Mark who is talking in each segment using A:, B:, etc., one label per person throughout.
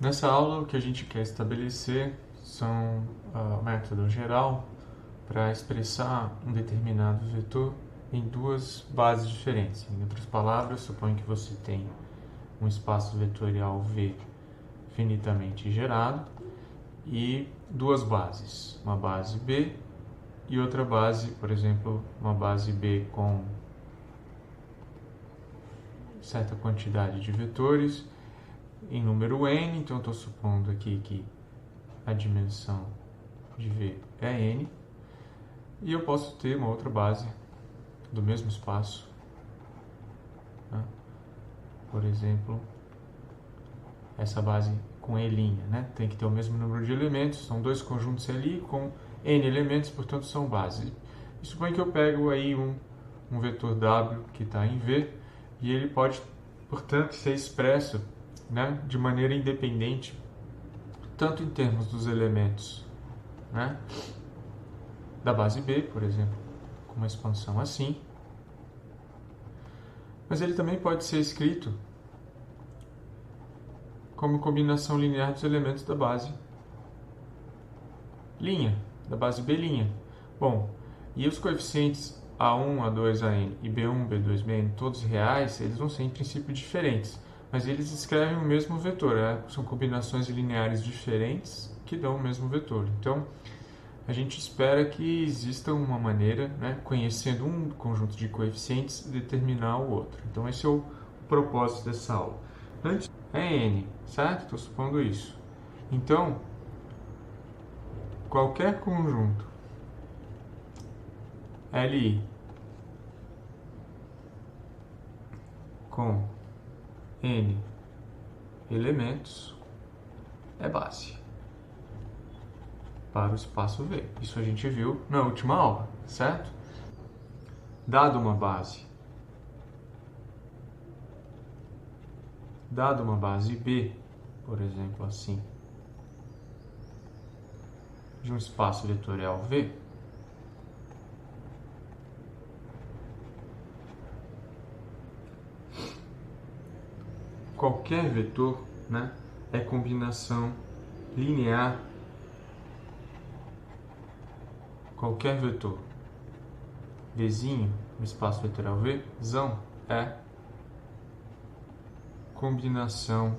A: Nessa aula, o que a gente quer estabelecer são o método geral para expressar um determinado vetor em duas bases diferentes. Em outras palavras, suponho que você tem um espaço vetorial V finitamente gerado e duas bases, uma base B e outra base, por exemplo, uma base B com certa quantidade de vetores em número n, então estou supondo aqui que a dimensão de V é n, e eu posso ter uma outra base do mesmo espaço, né? Por exemplo, essa base com E', né? Tem que ter o mesmo número de elementos, são dois conjuntos ali com n elementos, portanto são bases. E suponho que eu pego aí um vetor W que está em V, e ele pode, portanto, ser expresso, né, de maneira independente, tanto em termos dos elementos, né, da base B, por exemplo, com uma expansão assim, mas ele também pode ser escrito como combinação linear dos elementos da base linha, da base B'. Bom, e os coeficientes A1, A2, AN e B1, B2, Bn, todos reais, eles vão ser em princípio diferentes, mas eles escrevem o mesmo vetor, né? São combinações lineares diferentes que dão o mesmo vetor. Então, a gente espera que exista uma maneira, né, conhecendo um conjunto de coeficientes, determinar o outro. Então, esse é o propósito dessa aula. Antes, é n, certo? Estou supondo isso. Então, qualquer conjunto Li com n elementos é base para o espaço V. Isso a gente viu na última aula, certo? Dado uma base B, por exemplo, assim, de um espaço vetorial V, qualquer vetor, né, é combinação linear. Qualquer vetor Vzinho no espaço vetorial V, zão, é combinação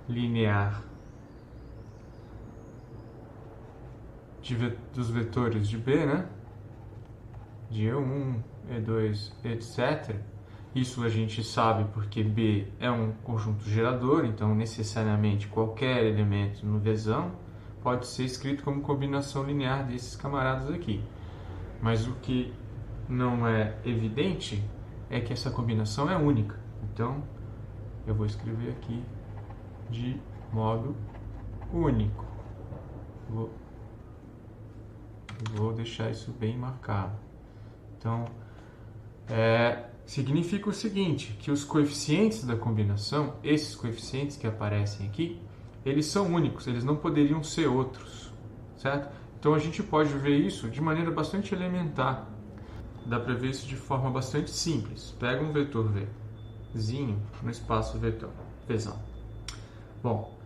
A: linear dos vetores de B, né? De E1, E2, etc. Isso a gente sabe porque B é um conjunto gerador, então necessariamente qualquer elemento no Vzão pode ser escrito como combinação linear desses camaradas aqui. Mas o que não é evidente é que essa combinação é única. Então, eu vou escrever aqui de modo único. Vou deixar isso bem marcado. Então, significa o seguinte, que os coeficientes da combinação, esses coeficientes que aparecem aqui, eles são únicos, eles não poderiam ser outros, certo? Então a gente pode ver isso de maneira bastante elementar. Dá para ver isso de forma bastante simples. Pega um vetor Vzinho no espaço vetor Vzão. Bom,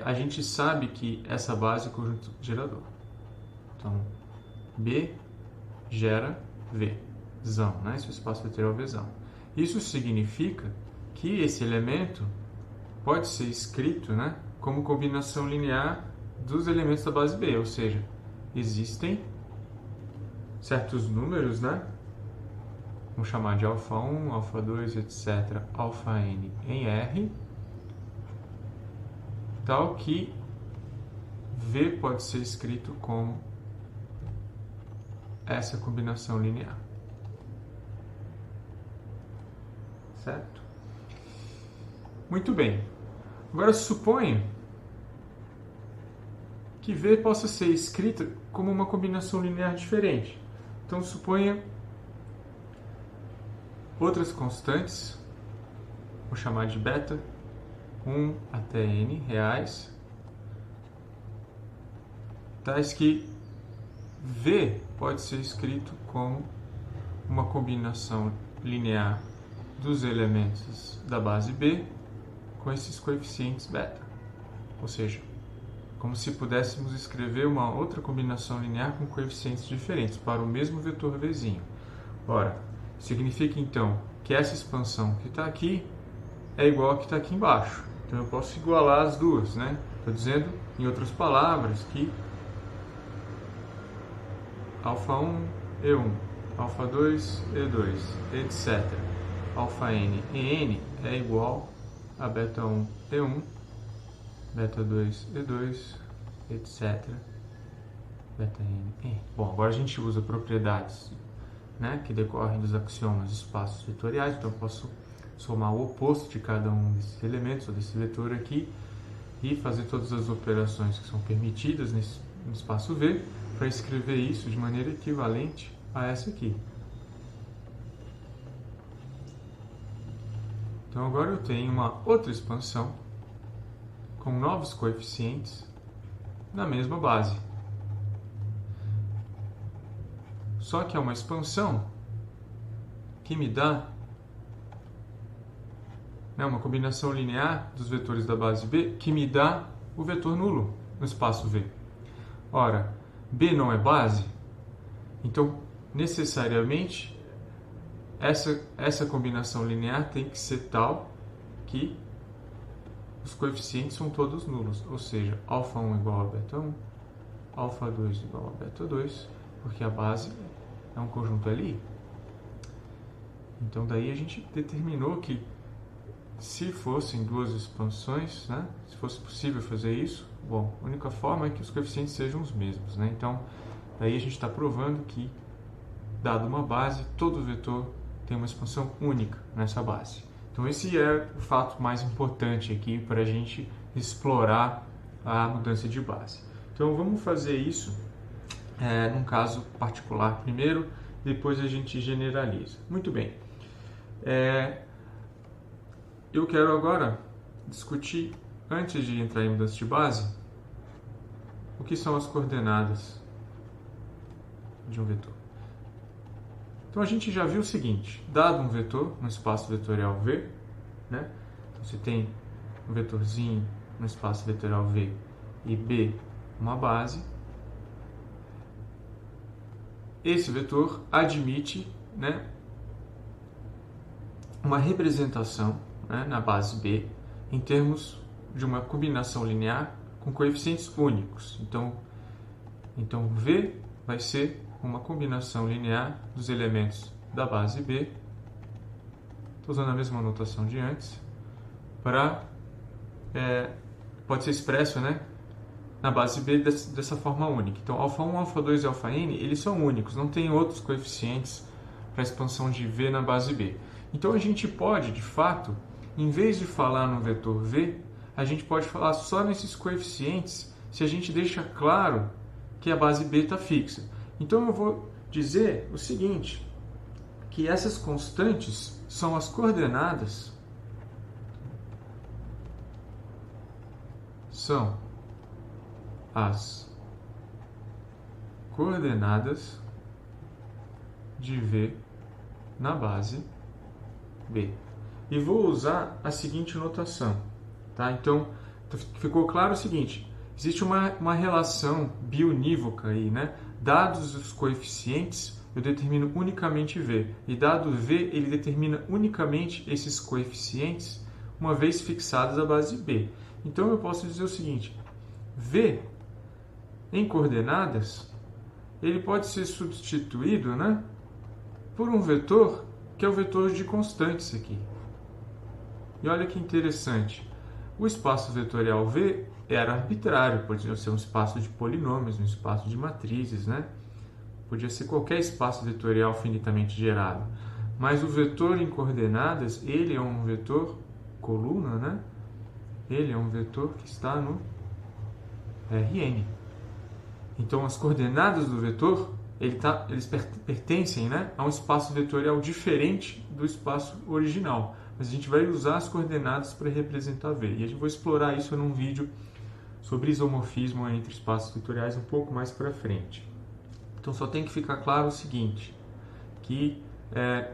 A: a gente sabe que essa base é o conjunto gerador. Então, B gera Vzão, né? Esse é o espaço vetorial Vzão. Isso significa que esse elemento pode ser escrito, né, como combinação linear dos elementos da base B, ou seja, existem certos números, né, vamos chamar de α1, α2, etc., αn em R, tal que V pode ser escrito como essa combinação linear. Certo? Muito bem. Agora suponha que V possa ser escrita como uma combinação linear diferente. Então suponha outras constantes, vou chamar de beta, 1 até n reais, tais que V pode ser escrito como uma combinação linear dos elementos da base B com esses coeficientes beta. Ou seja, como se pudéssemos escrever uma outra combinação linear com coeficientes diferentes para o mesmo vetor Vzinho. Ora, significa então que essa expansão que está aqui é igual a que está aqui embaixo. Então eu posso igualar as duas, né? Estou dizendo, em outras palavras, que α1, E1, α2, E2, etc. αn e n é igual a β1, E1, β2, E2, etc. βn, E. Bom, agora a gente usa propriedades, né, que decorrem dos axiomas de espaços vetoriais, então eu posso somar o oposto de cada um desses elementos, ou desse vetor aqui, e fazer todas as operações que são permitidas no espaço V, para escrever isso de maneira equivalente a essa aqui. Então agora eu tenho uma outra expansão com novos coeficientes na mesma base. Só que é uma expansão que me dá, né, uma combinação linear dos vetores da base B que me dá o vetor nulo no espaço V. Ora, B não é base, então necessariamente essa combinação linear tem que ser tal que os coeficientes são todos nulos, ou seja, α1 igual a β1, α2 igual a β2, porque a base é um conjunto Li. Então daí a gente determinou que se fossem duas expansões, né, se fosse possível fazer isso, bom, a única forma é que os coeficientes sejam os mesmos, né? Então daí a gente está provando que, dado uma base, todo vetor tem uma expansão única nessa base. Então esse é o fato mais importante aqui para a gente explorar a mudança de base. Então vamos fazer isso num caso particular primeiro, depois a gente generaliza. Muito bem. Eu quero agora discutir, antes de entrar em mudança de base, o que são as coordenadas de um vetor. Então a gente já viu o seguinte, dado um vetor no espaço vetorial V, né? Então você tem um vetorzinho no espaço vetorial V e B uma base. Esse vetor admite, né, uma representação, né, na base B em termos de uma combinação linear com coeficientes únicos. Então V vai ser uma combinação linear dos elementos da base B. Estou usando a mesma notação de antes, pode ser expresso, né, na base B dessa forma única. Então, α1, α2 e αn, eles são únicos, não tem outros coeficientes para a expansão de V na base B. Então, a gente pode, de fato, em vez de falar no vetor V, a gente pode falar só nesses coeficientes se a gente deixa claro que a base B está fixa. Então, eu vou dizer o seguinte, que essas constantes são as coordenadas, de V na base B. E vou usar a seguinte notação, tá? Então, ficou claro o seguinte, existe uma relação biunívoca aí, né? Dados os coeficientes, eu determino unicamente V. E dado V, ele determina unicamente esses coeficientes, uma vez fixados a base B. Então, eu posso dizer o seguinte, V em coordenadas, ele pode ser substituído, né, por um vetor que é o vetor de constantes aqui. E olha que interessante, o espaço vetorial V era arbitrário, podia ser um espaço de polinômios, um espaço de matrizes, né? Podia ser qualquer espaço vetorial finitamente gerado. Mas o vetor em coordenadas, ele é um vetor coluna, né? Ele é um vetor que está no Rn. Então, as coordenadas do vetor, eles pertencem, né, a um espaço vetorial diferente do espaço original. Mas a gente vai usar as coordenadas para representar V. E a gente vai explorar isso num vídeo sobre isomorfismo entre espaços vetoriais um pouco mais para frente. Então, só tem que ficar claro o seguinte, que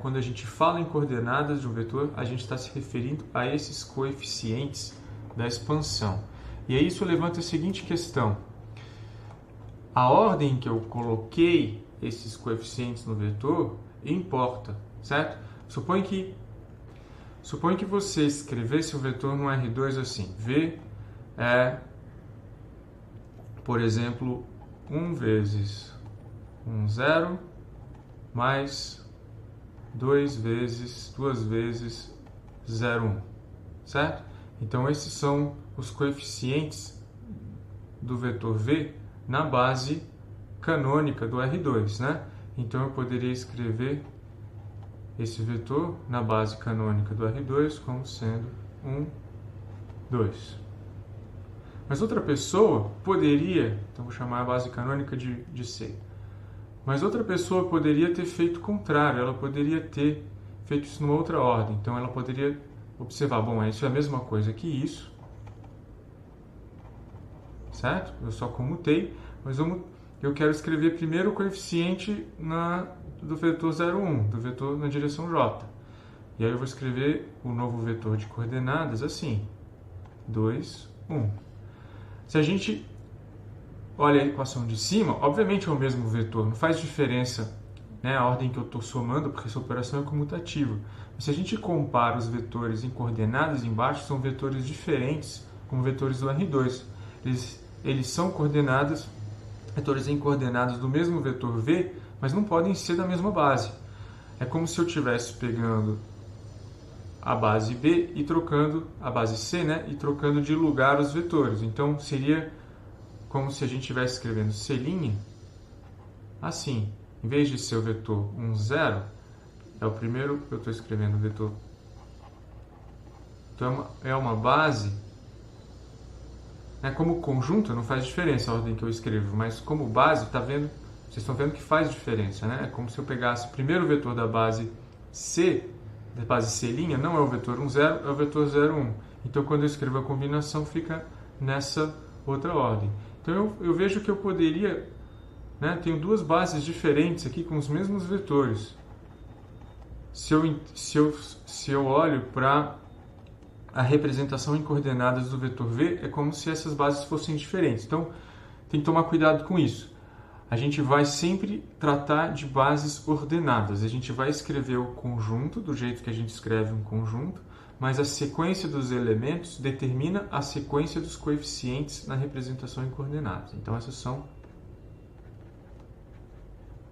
A: quando a gente fala em coordenadas de um vetor, a gente está se referindo a esses coeficientes da expansão. E aí isso levanta a seguinte questão: a ordem que eu coloquei esses coeficientes no vetor importa, certo? Suponha que você escrevesse o vetor no R2 assim: V é, por exemplo, 1 vezes 1, 0, mais 2 vezes 0, 1, certo? Então, esses são os coeficientes do vetor V na base canônica do R2, né? Então, eu poderia escrever esse vetor na base canônica do R2 como sendo 1, 2. Mas outra pessoa poderia, então vou chamar a base canônica de C. Mas outra pessoa poderia ter feito o contrário, ela poderia ter feito isso numa outra ordem. Então ela poderia observar, bom, isso é a mesma coisa que isso, certo? Eu só comutei, mas eu quero escrever primeiro o coeficiente do vetor 0, 1, do vetor na direção J. E aí eu vou escrever o novo vetor de coordenadas assim, 2, 1. Se a gente olha a equação de cima, obviamente é o mesmo vetor, não faz diferença, né, a ordem que eu estou somando, porque essa operação é comutativa. Mas se a gente compara os vetores em coordenadas embaixo, são vetores diferentes, como vetores do R2. Eles são vetores em coordenadas do mesmo vetor V, mas não podem ser da mesma base. É como se eu estivesse pegando a base B e trocando a base C, né, e trocando de lugar os vetores. Então seria como se a gente estivesse escrevendo C' assim. Em vez de ser o vetor 1, 0, é o primeiro que eu estou escrevendo o vetor. Então é uma base, né, como conjunto não faz diferença a ordem que eu escrevo, mas como base, vocês estão vendo que faz diferença, né? É como se eu pegasse o primeiro vetor da base C, da base C', não é o vetor 1, 0, é o vetor 0, 1. Então quando eu escrevo a combinação fica nessa outra ordem. Então eu vejo que eu poderia, né, tenho duas bases diferentes aqui com os mesmos vetores. Se eu olho para a representação em coordenadas do vetor V, é como se essas bases fossem diferentes. Então tem que tomar cuidado com isso. A gente vai sempre tratar de bases ordenadas. A gente vai escrever o conjunto do jeito que a gente escreve um conjunto, mas a sequência dos elementos determina a sequência dos coeficientes na representação em coordenadas. Então essas são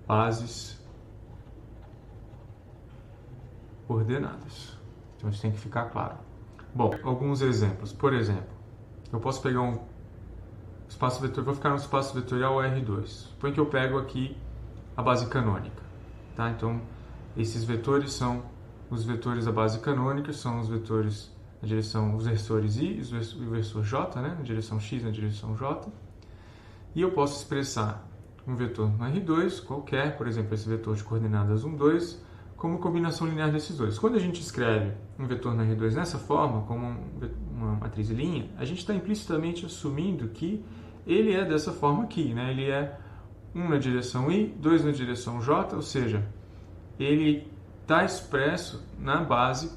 A: bases ordenadas. Então isso tem que ficar claro. Bom, alguns exemplos. Por exemplo, eu posso pegar um espaço vetorial, vou ficar no espaço vetorial R2. Suponho que eu pego aqui a base canônica, tá? Então esses vetores são os vetores da base canônica, são os vetores na direção, os versores I e o versor J, né? Na direção X, na direção J. E eu posso expressar um vetor no R2 qualquer, por exemplo, esse vetor de coordenadas 1, 2, como combinação linear desses dois. Quando a gente escreve um vetor no R2 dessa forma, como uma matriz linha, a gente está implicitamente assumindo que ele é dessa forma aqui, né? Ele é 1 na direção I, 2 na direção J, ou seja, ele está expresso na base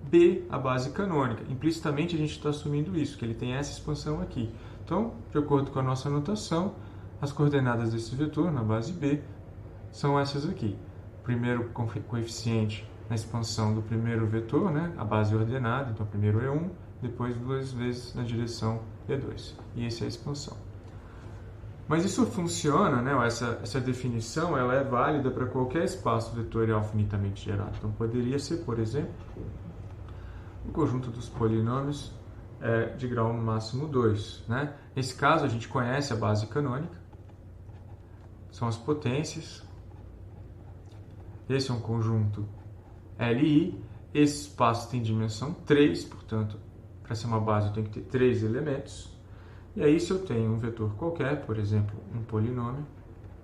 A: B, a base canônica. Implicitamente a gente está assumindo isso, que ele tem essa expansão aqui. Então, de acordo com a nossa notação, as coordenadas desse vetor na base B são essas aqui. Primeiro coeficiente na expansão do primeiro vetor, né, a base ordenada, então primeiro é 1, depois 2 vezes na direção E2. E essa é a expansão. Mas isso funciona, né, essa definição ela é válida para qualquer espaço vetorial finitamente gerado. Então poderia ser, por exemplo, o conjunto dos polinômios de grau no máximo 2. Né? Nesse caso a gente conhece a base canônica, são as potências. Esse é um conjunto LI, esse espaço tem dimensão 3, portanto, para ser uma base eu tenho que ter 3 elementos. E aí, se eu tenho um vetor qualquer, por exemplo, um polinômio,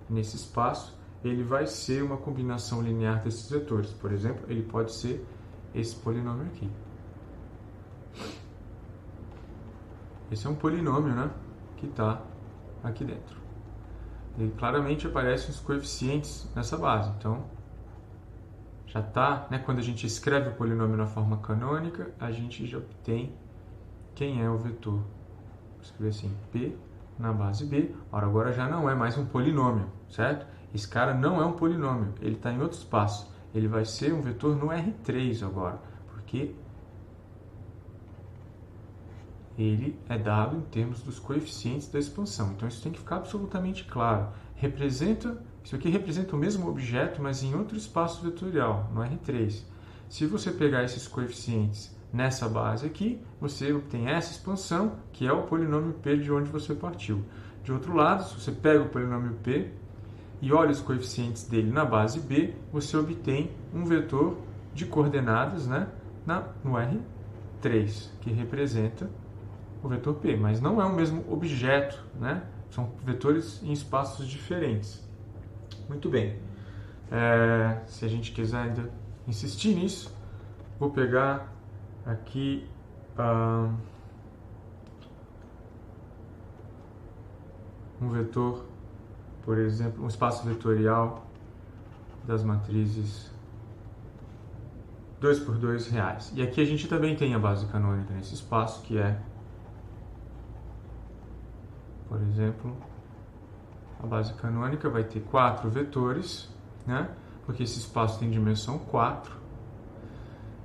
A: nesse espaço, ele vai ser uma combinação linear desses vetores. Por exemplo, ele pode ser esse polinômio aqui. Esse é um polinômio, né, que está aqui dentro. E claramente aparecem os coeficientes nessa base. Então, já está, né, quando a gente escreve o polinômio na forma canônica, a gente já obtém quem é o vetor. Vou escrever assim, P na base B. Ora, agora já não é mais um polinômio, certo? Esse cara não é um polinômio, ele está em outro espaço. Ele vai ser um vetor no R3 agora, porque ele é dado em termos dos coeficientes da expansão. Então isso tem que ficar absolutamente claro. Isso aqui representa o mesmo objeto, mas em outro espaço vetorial, no R3. Se você pegar esses coeficientes nessa base aqui, você obtém essa expansão, que é o polinômio P de onde você partiu. De outro lado, se você pega o polinômio P e olha os coeficientes dele na base B, você obtém um vetor de coordenadas, né, no R3, que representa o vetor P, mas não é o mesmo objeto, né? São vetores em espaços diferentes. Muito bem. Se a gente quiser ainda insistir nisso, vou pegar aqui um vetor, por exemplo, um espaço vetorial das matrizes 2 por 2 reais. E aqui a gente também tem a base canônica nesse espaço, que é, por exemplo, a base canônica vai ter 4 vetores, né? Porque esse espaço tem dimensão 4.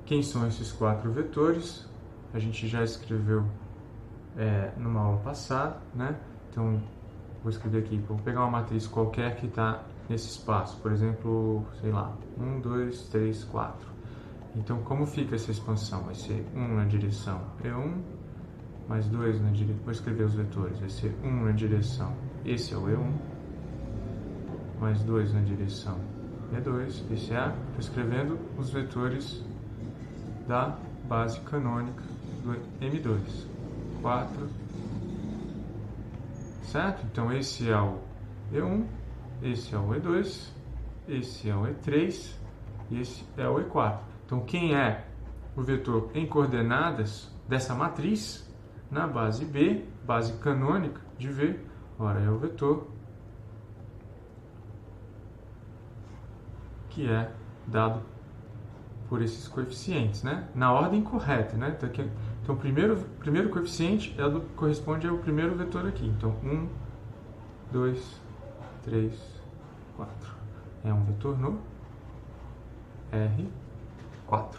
A: Quem são esses 4 vetores? A gente já escreveu numa aula passada, né? Então, vou escrever aqui, vou pegar uma matriz qualquer que está nesse espaço, por exemplo, sei lá, 1, 2, 3, 4. Então, como fica essa expansão? Vai ser 1 na direção E1, mais 2 na direção... Vou escrever os vetores. Vai ser 1 na direção... Esse é o E1, mais 2 na direção E2, esse é A. Estou escrevendo os vetores da base canônica do M2. 4, certo? Então, esse é o E1, esse é o E2, esse é o E3 e esse é o E4. Então, quem é o vetor em coordenadas dessa matriz na base B, base canônica de V? Ora, é o vetor que é dado por esses coeficientes, né? Na ordem correta, né? Então, o primeiro coeficiente corresponde ao primeiro vetor aqui. Então, 1, 2, 3, 4. É um vetor no R4.